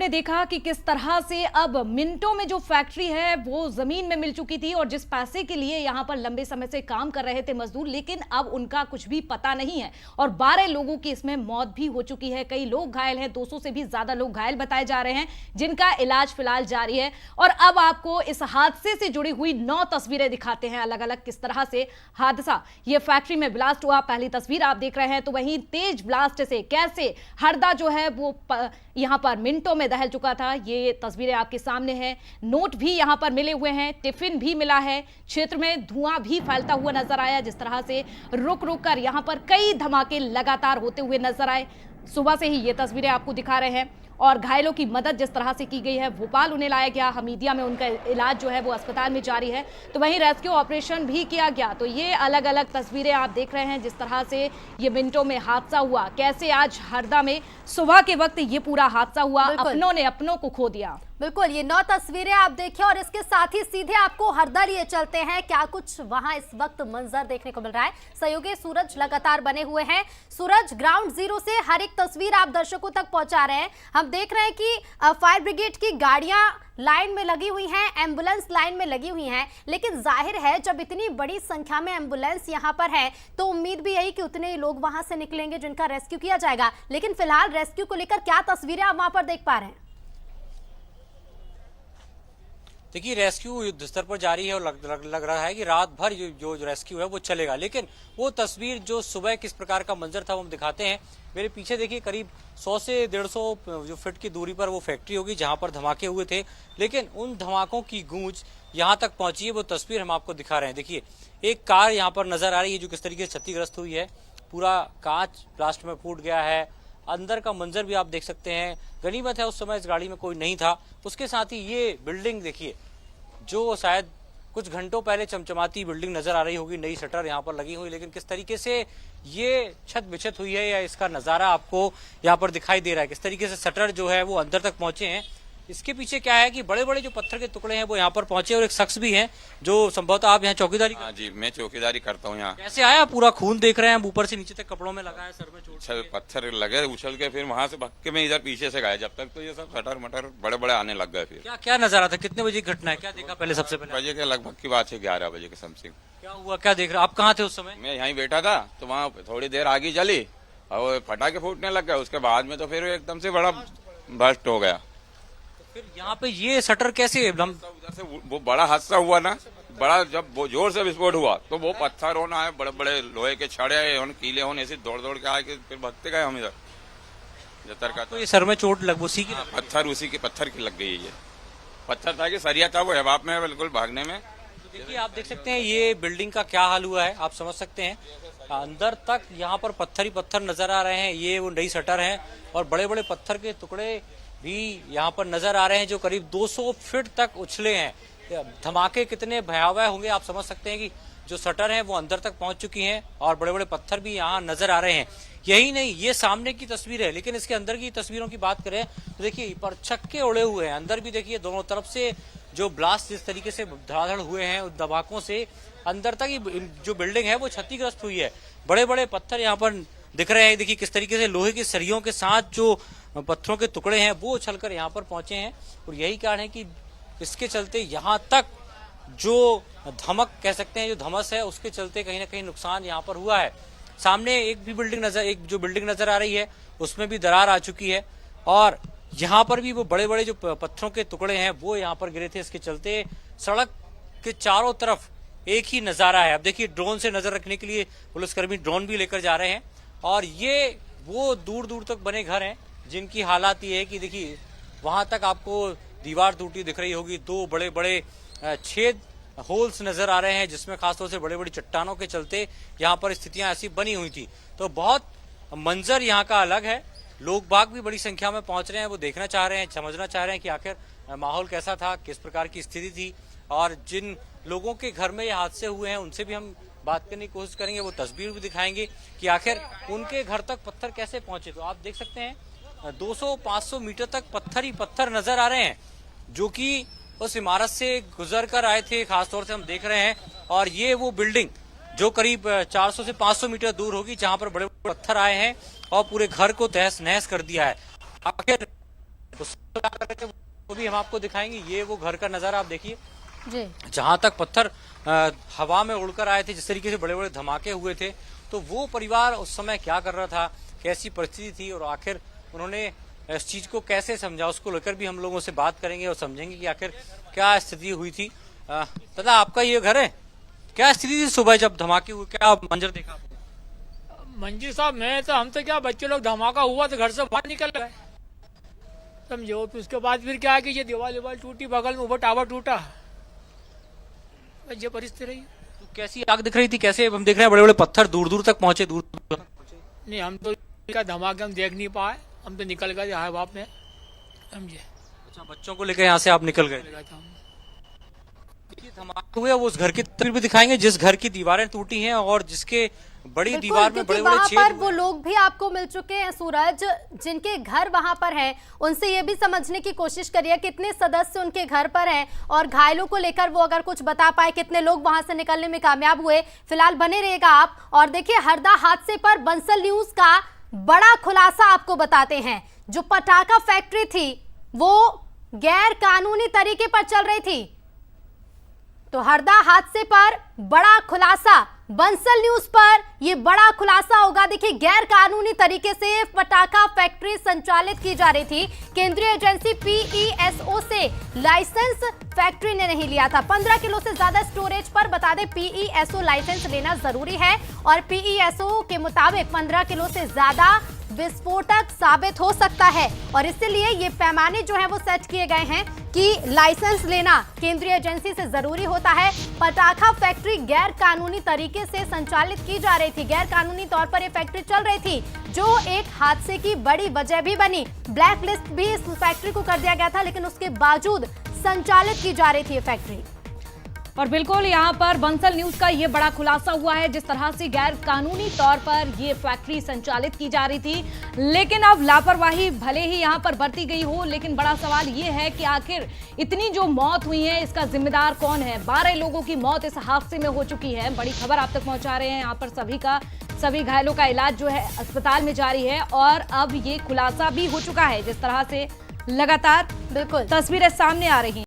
आपने देखा कि किस तरह से अब मिनटों में जो फैक्ट्री है वो जमीन में मिल चुकी थी और जिस पैसे के लिए यहां पर लंबे समय से काम कर रहे थे मजदूर, लेकिन अब उनका कुछ भी पता नहीं है और 12 लोगों की इसमें मौत भी हो चुकी है। कई लोग घायल हैं, 200 से भी ज्यादा लोग घायल बताए जा रहे हैं जिनका इलाज फिलहाल जारी है। और अब आपको इस हादसे से जुड़ी हुई 9 तस्वीरें दिखाते हैं अलग अलग, किस तरह से हादसा ये फैक्ट्री में ब्लास्ट हुआ। पहली तस्वीर आप देख रहे हैं तो वहीं तेज ब्लास्ट से कैसे हरदा जो है वो यहां पर मिनटों में दहल चुका था, ये तस्वीरें आपके सामने हैं। नोट भी यहां पर मिले हुए हैं, टिफिन भी मिला है, क्षेत्र में धुआं भी फैलता हुआ नजर आया। जिस तरह से रुक रुक कर यहां पर कई धमाके लगातार होते हुए नजर आए। सुबह से ही ये तस्वीरें आपको दिखा रहे हैं और घायलों की मदद जिस तरह से की गई है, भोपाल उन्हें लाया गया, हमीदिया में उनका इलाज जो है वो अस्पताल में जारी है, तो वहीं रेस्क्यू ऑपरेशन भी किया गया। तो ये अलग अलग तस्वीरें आप देख रहे हैं जिस तरह से ये मिनटों में हादसा हुआ, कैसे आज हरदा में सुबह के वक्त ये पूरा हादसा हुआ, अपनों ने अपनों को खो दिया। बिल्कुल, ये 9 तस्वीरें आप देखिए और इसके साथ ही सीधे आपको हरदा लिए चलते हैं, क्या कुछ वहां इस वक्त मंजर देखने को मिल रहा है। सहयोगी सूरज लगातार बने हुए हैं। सूरज, ग्राउंड जीरो से हर एक तस्वीर आप दर्शकों तक पहुंचा रहे हैं। हम देख रहे हैं कि फायर ब्रिगेड की गाड़ियां लाइन में लगी हुई हैं, एम्बुलेंस लाइन में लगी हुई हैं, लेकिन जाहिर है जब इतनी बड़ी संख्या में एम्बुलेंस यहां पर है तो उम्मीद भी यही कि उतने ही लोग वहां से निकलेंगे जिनका रेस्क्यू किया जाएगा। लेकिन फिलहाल रेस्क्यू को लेकर क्या तस्वीरें आप वहां पर देख पा रहे हैं? देखिए, रेस्क्यू युद्ध स्तर पर जारी है और लग रहा है कि रात भर जो रेस्क्यू है वो चलेगा। लेकिन वो तस्वीर जो सुबह किस प्रकार का मंजर था वो हम दिखाते हैं। मेरे पीछे देखिए, करीब 100 से 150 जो फीट की दूरी पर वो फैक्ट्री होगी जहां पर धमाके हुए थे, लेकिन उन धमाकों की गूंज यहां तक पहुंची है। वो तस्वीर हम आपको दिखा रहे हैं। देखिए, एक कार यहाँ पर नजर आ रही है जो किस तरीके से क्षतिग्रस्त हुई है, पूरा कांच ब्लास्ट में फूट गया है। अंदर का मंजर भी आप देख सकते हैं। गनीमत है उस समय इस गाड़ी में कोई नहीं था। उसके साथ ही ये बिल्डिंग देखिए, जो शायद कुछ घंटों पहले चमचमाती बिल्डिंग नजर आ रही होगी, नई शटर यहाँ पर लगी हुई, लेकिन किस तरीके से ये छत बिछत हुई है या इसका नजारा आपको यहाँ पर दिखाई दे रहा है, किस तरीके से शटर जो है वो अंदर तक पहुंचे हैं। इसके पीछे क्या है कि बड़े बड़े जो पत्थर के टुकड़े हैं वो यहाँ पर पहुंचे और एक शख्स भी हैं जो संभवतः आप यहाँ चौकीदारी। हाँ जी, मैं चौकीदारी करता हूँ यहाँ। कैसे आया? पूरा खून देख रहे हैं, ऊपर से नीचे तक कपड़ों में लगा है, सर में चोट, पत्थर लगे उछल के, फिर वहाँ से भाग के मैं इधर पीछे से गया। जब तक तो ये सब शटर मटर बड़े बड़े आने लग गए। फिर क्या क्या नजारा था? कितने बजे की घटना है? क्या देखा पहले? सबसे पहले बजे के लगभग की बात है, 11 बजे के समथिंग। क्या हुआ, क्या देख रहे? आप कहाँ थे उस समय? मैं यहीं बैठा था, तो वहाँ थोड़ी देर आगे जली और फटाके फूटने लग गए। उसके बाद में तो फिर एकदम से बड़ा बस्ट हो गया। फिर यहाँ पे ये शटर कैसे? उधर से वो बड़ा हादसा हुआ ना, बड़ा जब वो जोर से विस्फोट हुआ तो वो पत्थर होना है, बड़े बड़े लोहे के छड़े होने, कीले होने, ऐसे दौड़ दौड़ के आए कि फिर भागते गए हम इधर जतर का। तो ये सर में चोट लग उसी की? पत्थर उसी के पत्थर की लग गई है। ये पत्थर था कि सरिया था, वो हवा में बिल्कुल भागने में। तो देखिए, आप देख सकते हैं ये बिल्डिंग का क्या हाल हुआ है, आप समझ सकते हैं। अंदर तक यहाँ पर पत्थर ही पत्थर नजर आ रहे हैं। ये वो नई शटर है और बड़े बड़े पत्थर के टुकड़े भी यहाँ पर नजर आ रहे हैं जो करीब 200 फीट तक उछले हैं। धमाके कितने भयावह होंगे आप समझ सकते हैं कि जो शटर है वो अंदर तक पहुंच चुकी हैं और बड़े बड़े पत्थर भी यहाँ नजर आ रहे हैं। यही नहीं, ये सामने की तस्वीर है, लेकिन इसके अंदर की तस्वीरों की बात करें तो देखिए पर छक्के उड़े हुए हैं। अंदर भी देखिए, दोनों तरफ से जो ब्लास्ट जिस तरीके से धड़ाधड़ हुए हैं उन धमाकों से अंदर तक ही जो बिल्डिंग है वो क्षतिग्रस्त हुई है। बड़े बड़े पत्थर यहाँ पर दिख रहे हैं। देखिए किस तरीके से लोहे की सरियों के साथ जो पत्थरों के टुकड़े हैं वो उछलकर यहाँ पर पहुंचे हैं और यही कारण है कि इसके चलते यहाँ तक जो धमक कह सकते हैं, जो धमस है, उसके चलते कहीं ना कहीं नुकसान यहाँ पर हुआ है। सामने एक जो बिल्डिंग नजर आ रही है उसमें भी दरार आ चुकी है और यहाँ पर भी वो बड़े बड़े जो पत्थरों के टुकड़े हैं वो यहाँ पर गिरे थे। इसके चलते सड़क के चारों तरफ एक ही नजारा है। अब देखिए, ड्रोन से नजर रखने के लिए पुलिसकर्मी ड्रोन भी लेकर जा रहे हैं और ये वो दूर दूर तक बने घर हैं जिनकी हालात ये है कि देखिए वहां तक आपको दीवार टूटी दिख रही होगी, 2 बड़े बड़े छेद होल्स नजर आ रहे हैं जिसमें खासतौर से बड़े बड़ी चट्टानों के चलते यहाँ पर स्थितियां ऐसी बनी हुई थी। तो बहुत मंजर यहाँ का अलग है। लोग बाग भी बड़ी संख्या में पहुंच रहे हैं, वो देखना चाह रहे हैं, समझना चाह रहे हैं कि आखिर माहौल कैसा था, किस प्रकार की स्थिति थी। और जिन लोगों के घर में ये हादसे हुए हैं उनसे भी हम बात करने की कोशिश करेंगे, वो तस्वीर भी दिखाएंगे कि आखिर उनके घर तक पत्थर कैसे पहुंचे। तो आप देख सकते हैं 200-500 मीटर तक पत्थर ही पत्थर नजर आ रहे हैं जो कि उस इमारत से गुजर कर आए थे, खासतौर से हम देख रहे हैं। और ये वो बिल्डिंग जो करीब 400 से 500 मीटर दूर होगी जहां पर बड़े बड़े पत्थर आए हैं और पूरे घर को तहस नहस कर दिया है। आखिर उसको क्या कर रहे थे वो भी हम आपको दिखाएंगे। ये वो घर का नजारा आप देखिए, जी जहां तक पत्थर हवा में उड़कर आए थे, जिस तरीके से बड़े बड़े धमाके हुए थे, तो वो परिवार उस समय क्या कर रहा था, कैसी परिस्थिति थी और आखिर उन्होंने इस चीज को कैसे समझा, उसको लेकर भी हम लोगों से बात करेंगे और समझेंगे कि आखिर क्या स्थिति हुई थी। दादा, आपका ये घर है, क्या स्थिति थी सुबह जब धमाके हुए, क्या मंजर देखा? मंजी साहब, मैं तो हम तो क्या, बच्चे लोग धमाका हुआ तो घर से बाहर निकल गए, समझो। फिर उसके बाद फिर क्या है कि ये दीवार टूटी, बगल में ऊपर टावर टूटा, ये परिस्थिति रही। तो कैसी आग दिख रही थी, कैसे हम देख रहे हैं बड़े बड़े पत्थर दूर दूर तक पहुंचे, दूर दूर तक पहुंचे? नहीं, हम तो क्या धमाके हम देख नहीं पाए, हम तो निकल गए हाय बाप में, समझे। अच्छा, बच्चों को लेकर यहाँ से आप निकल गए। देखिए, धमाके हुए, वो उस घर की तस्वीर भी दिखाएंगे जिस घर की दीवारें टूटी हैं और जिसके बड़ी दीवार में बड़े बड़े वहां छेद पर हुए। वो लोग भी आपको मिल चुके हैं सूरज, जिनके घर वहां पर हैं। उनसे ये भी समझने की कोशिश करिए कितने सदस्य उनके घर पर हैं और घायलों को लेकर वो अगर कुछ बता पाए, कितने लोग वहां से निकलने में कामयाब हुए। फिलहाल बने रहिएगा आप। और देखिए, हरदा हादसे पर बंसल न्यूज का बड़ा खुलासा आपको बताते हैं। जो पटाखा फैक्ट्री थी वो गैर कानूनी तरीके पर चल रही थी, तो हरदा हादसे पर बड़ा खुलासा बंसल न्यूज पर, यह बड़ा खुलासा होगा। देखिए, गैर कानूनी तरीके से पटाखा फैक्ट्री संचालित की जा रही थी। केंद्रीय एजेंसी पीईएसओ से लाइसेंस फैक्ट्री ने नहीं लिया था। 15 किलो से ज्यादा स्टोरेज पर, बता दें, पीईएसओ लाइसेंस लेना जरूरी है और पीईएसओ के मुताबिक 15 किलो से ज्यादा विस्फोटक साबित हो सकता है और इसलिए ये पैमाने जो है वो सेट किए गए हैं कि लाइसेंस लेना केंद्रीय एजेंसी से जरूरी होता है। पटाखा फैक्ट्री गैर कानूनी तरीके से संचालित की जा रही थी, गैर कानूनी तौर पर ये फैक्ट्री चल रही थी, जो एक हादसे की बड़ी वजह भी बनी। ब्लैक लिस्ट भी इस फैक्ट्री को कर दिया गया था, लेकिन उसके बावजूद संचालित की जा रही थी ये फैक्ट्री। और बिल्कुल यहाँ पर बंसल न्यूज का ये बड़ा खुलासा हुआ है, जिस तरह से गैर कानूनी तौर पर ये फैक्ट्री संचालित की जा रही थी। लेकिन अब लापरवाही भले ही यहाँ पर बरती गई हो, लेकिन बड़ा सवाल ये है कि आखिर इतनी जो मौत हुई है इसका जिम्मेदार कौन है। 12 लोगों की मौत इस हादसे में हो चुकी है। बड़ी खबर आप तक पहुंचा रहे हैं। यहाँ पर सभी घायलों का इलाज जो है अस्पताल में जारी है और अब ये खुलासा भी हो चुका है, जिस तरह से लगातार बिल्कुल तस्वीरें सामने आ रही हैं।